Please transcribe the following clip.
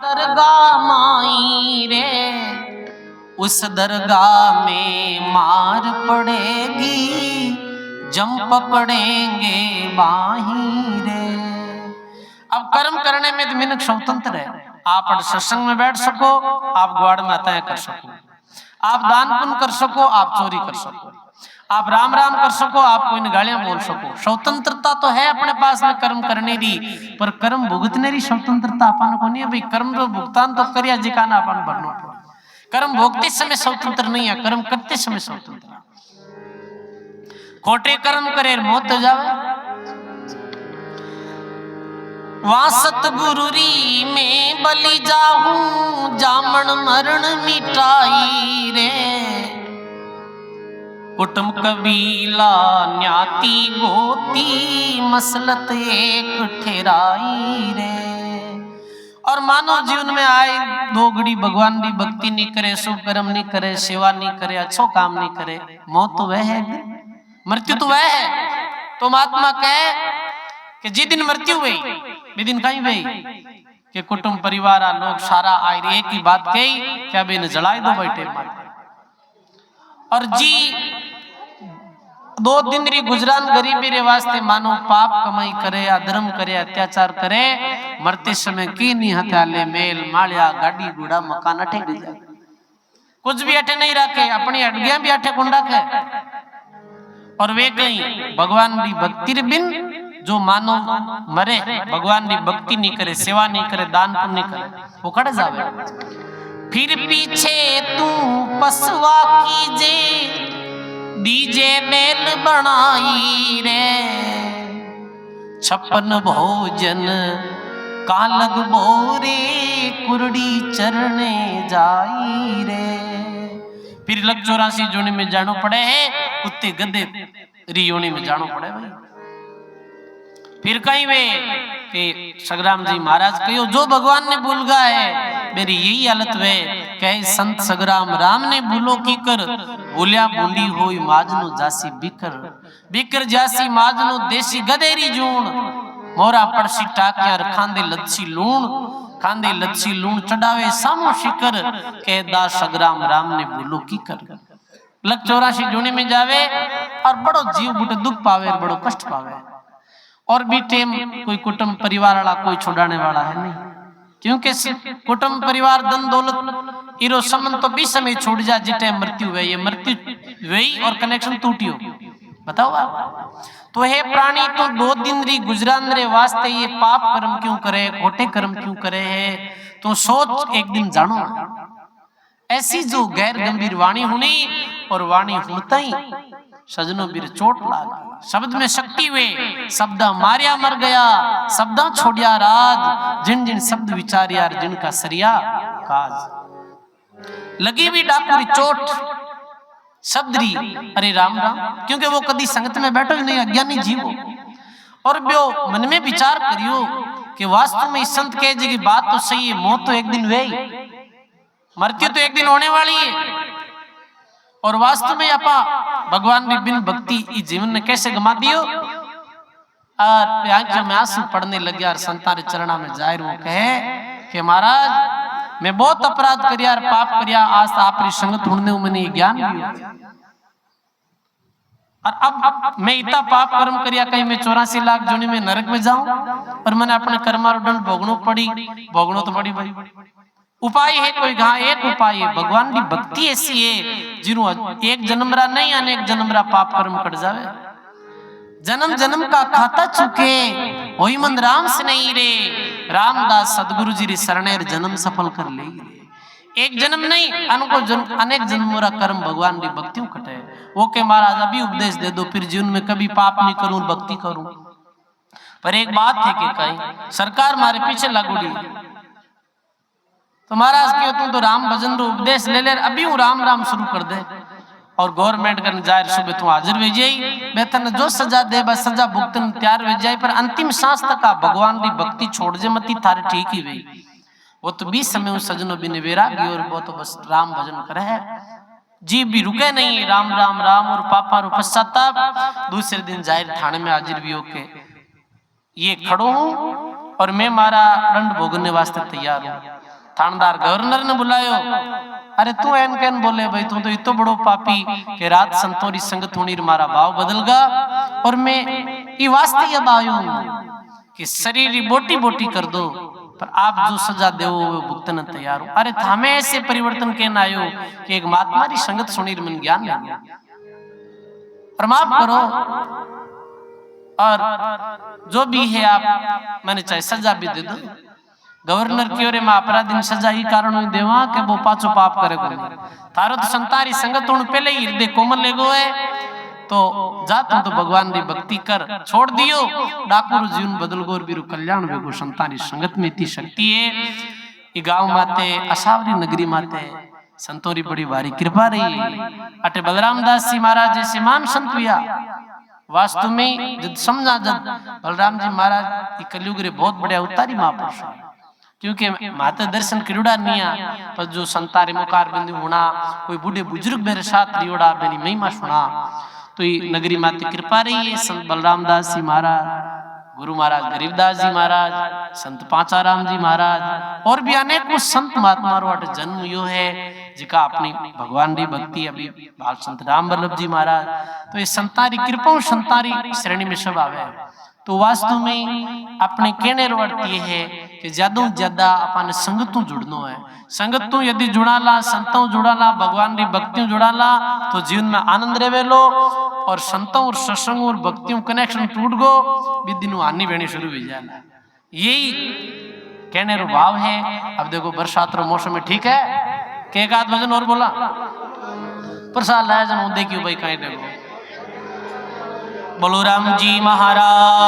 दरगाह माई रे, उस दरगाह में मार पड़ेगी, जम पकड़ेंगे बाही रे। अब कर्म करने में तो मिनक स्वतंत्र है। आप सत्संग में बैठ सको, आप ग्वाड़ में अतः कर सको, आप दान पुण्य कर सको, आप चोरी कर सको, आप राम राम कर सको, आप कोई गालियां बोल सको। स्वतंत्रता तो है अपने पास में कर्म करने दी, पर कर्म भुगतने री स्वतंत्रता अपन को नहीं है भाई। कर्म तो भुगतान तो करिया जिका ना अपन भरनो पड़े। कर्म भोगते समय स्वतंत्र नहीं है, कर्म करते समय स्वतंत्र। खोटे कर्म करे मौत हो जावे। वहां सतगुरु री में बलि जाहूं, जामन मरण मिटाई रे। कुटुम कबीला न्याती गोती, मसलत एक ठहराई रे। और मानव जीवन में आए दो घड़ी भगवान की भक्ति नहीं करे, शुभ कर्म नहीं करे, सेवा नहीं करे, अच्छो काम नहीं करे, मौत तो वह है, मृत्यु तो वह है। तो महात्मा कहे कि जिस दिन मृत्यु हुई वे दिन कहीं हुई कि कुटुंब परिवार लोग सारा आए एक ही बात कही कि अब इन्हें जलाई दो बैठे। और जी 2 दिन री गुजरान गरीबी रे वास्ते मानो पाप कमाई करे, अधर्म करे, अत्याचार करे, मरते समय की नहीं हत्याले मेल मालिया गाड़ी घोड़ा मकान अठे गया, कुछ भी अठे नहीं रखे, अपनी अडगियां भी अठे कौन रखे। और वे कहीं भगवान की भक्ति बिन जो मानो मरे, भगवान की भक्ति नहीं करे, सेवा नहीं करे, दान पुण्य नहीं करे, वो कड़े जावे। फिर पीछे तू पसवा कीजे, दीजे मेल बनाई रे। 56 भोजन कालग बोरे, कुरड़ी चरने जाई रे। फिर लग 84 जोनी में जानो पड़े है, कुत्ते गधे री योनी में जानो पड़े भाई। फिर कहीं वे कि सगराम जी महाराज कहो जो भगवान ने भूल गया है, मेरी यही हालत वे कहे संत सगराम राम ने भूलो की कर, भूलिया बूंदी होई माजनो जासी बिकर, बिकर जासी माजनो देसी गदेरी जून, मोरा पड़सी टाकियार खांदे लच्छी लूण, खांदे लच्छी लूण चढ़ावे सामो शिकर, कह दा सगराम राम ने भूलो की कर। लग 84 जूनी में जावे और बड़ो जीव बुटे दुख पावे, बड़ो कष्ट पावे। और भी टेम कोई कुटुंब परिवार वाला कोई छोड़ाने वाला है नहीं, क्योंकि कुटुंब परिवार धन दौलत इरो संबंध तो भी समय छोड़ जा, जिटे मृत्यु हुई, ये मृत्यु हुई और कनेक्शन टूटियो। बताओ आप तो है प्राणी तो 2 दिन री गुजरान रे वास्ते ये पाप कर्म क्यों करे, खोटे कर्म क्यों करे है, तो सोच एक दिन जानो। ऐसी जो गैर गंभीर वाणी हुनी और वाणी हुनता ही सजनों बीर चोट लाग, शब्द में शक्ति हुए, शब्द मारिया मर गया, शब्द छोड़िया राज, जिन जिन शब्द विचारिया जिनका सरिया काज। लगी भी डाकुरी चोट शब्द री, अरे राम राम, क्योंकि वो कभी संगत में बैठो ही नहीं, अज्ञानी जीवो। और वो मन में विचार करियो कि वास्तव में इस संत कहे जी की बात तो सही है, मौत तो एक दिन वे, मृत्यु तो एक दिन होने वाली है। और वास्तव में आपा भगवान की बिन भक्ति इस जीवन में कैसे गमा दियो। और आंखों में आंसू पड़ने लगे और संतारे चरणा में जाहिर वो कहे कि महाराज मैं बहुत अपराध करिया और पाप करिया, आज आपरी संगत होने मैंने ज्ञान दिया, और अब मैं इतना पाप कर्म करिया कहीं मैं 84 लाख जोनी में नरक में जाऊं, और मैंने अपने कर्मार दंड भोगनो पड़ी, भोगनो तो बड़ी भाई। उपाय है कोई घा, एक उपाय है, भगवान की भक्ति ऐसी है जिन्हों एक जन्म रा नहीं अनेक जन्म रा पाप कर्म कट जावे। जन्म जन्म का खाता चुके वही मन राम से नहीं रे, रामदास सदगुरु जी रे शरणेर जन्म सफल कर ले। एक जन्म नहीं अनको अनेक जन्मों रा कर्म भगवान की भक्ति कटे। वो के महाराज अभी उपदेश दे दो, फिर जीवन में कभी पाप नहीं करूं, भक्ति करूं। पर एक बात है कि कहीं सरकार मारे पीछे लगुड़ी, तो महाराज क्यों तुम तो राम भजन रो उपदेश ले ले, अभी हूँ राम राम शुरू कर दे। और गवर्नमेंट कर जाहिर सुबह तू हाजिर भेज जाई, बेतन जो सजा दे बस सजा भुगतन तैयार भेज जाए, पर अंतिम सांस तक भगवान की भक्ति छोड़ जे मती थारे ठीक ही हुई। वो तो 20 समय सजनों भी वैरागी और वो तो बस राम भजन करे है, जीव भी रुके नहीं, राम राम राम और पापा रो पश्चाताप। दूसरे दिन जाहिर थाने में हाजिर भी होके ये खड़ो हूं और मैं मारा दंड भोगने वास्ते तैयार हूं। थानेदार गवर्नर ने बुलायो। अरे तू एन कैन बोले भाई, तू तो इतो बड़ो पापी के रात संतोरी संगत होनी मारा भाव बदलगा। और मैं ये वास्ते अब आयो कि शरीर बोटी बोटी कर दो, पर आप जो सजा दो वो भुगतन तैयार हो। अरे थामे ऐसे परिवर्तन कहना आयो कि एक महात्मा री संगत सुनी मन ज्ञान ले, और माफ करो और जो भी है आप मैंने चाहे सजा भी दे दो। गवर्नर की ओर में अपराधी सजा ही कारण देवा के वो पाछो पाप करे को थारो तो संतारी संगत होने पहले ही हृदय कोमल ले गो है, तो जातो तो भगवान री भक्ति कर छोड़ दियो, डाकुर जीवन बदल गोर बीरु कल्याण वेगो। संतारी संगत में इतनी शक्ति है। ये गांव माते असावरी नगरी माते संतोरी बड़ी भारी कृपा रही। अटे बलराम दास जी महाराज जैसे मान संत हुआ वास्तव में जब समझा, जब बलराम जी महाराज कलयुग रे बहुत बड़े अवतारी महापुरुष, क्योंकि माता दर्शन किरुड़ा नहीं आ, पर जो संतारे मुकार बिंदु होना, कोई बूढ़े बुजुर्ग मेरे साथ रियोड़ा बेनी महिमा सुना, तो ये नगरी माते कृपा रही है। संत बलराम दास जी महाराज, गुरु महाराज गरीबदास जी महाराज, संत पांचाराम जी महाराज और भी अनेक संत महात्मा रो जन्म यो है जिका अपनी भगवान री भक्ति अभी बाल संत राम वल्लभ जी महाराज, तो ये संतारी कृपा संतारी श्रेणी में सब आवे। तो वास्तव में अपने कहने रो अर्थ ये है कि ज्यादा ज्यादा अपन संगतों जुड़नो है। संगतों यदि जुड़ाला, संतों जुड़ाला, भगवान री भक्तियों जुड़ाला, तो जीवन में आनंद रेवेलो। और संतों और सत्संग और भक्तियों कनेक्शन टूट गो, विदिनु आनी बहनी शुरू हो जाना। यही कहने रो भाव है। अब देखो बरसात रो मौसम में ठीक है कि एक आध भजन और बोला प्रसाद लाया जन देखियो भाई कहीं देखो। बोलो राम जी महाराज।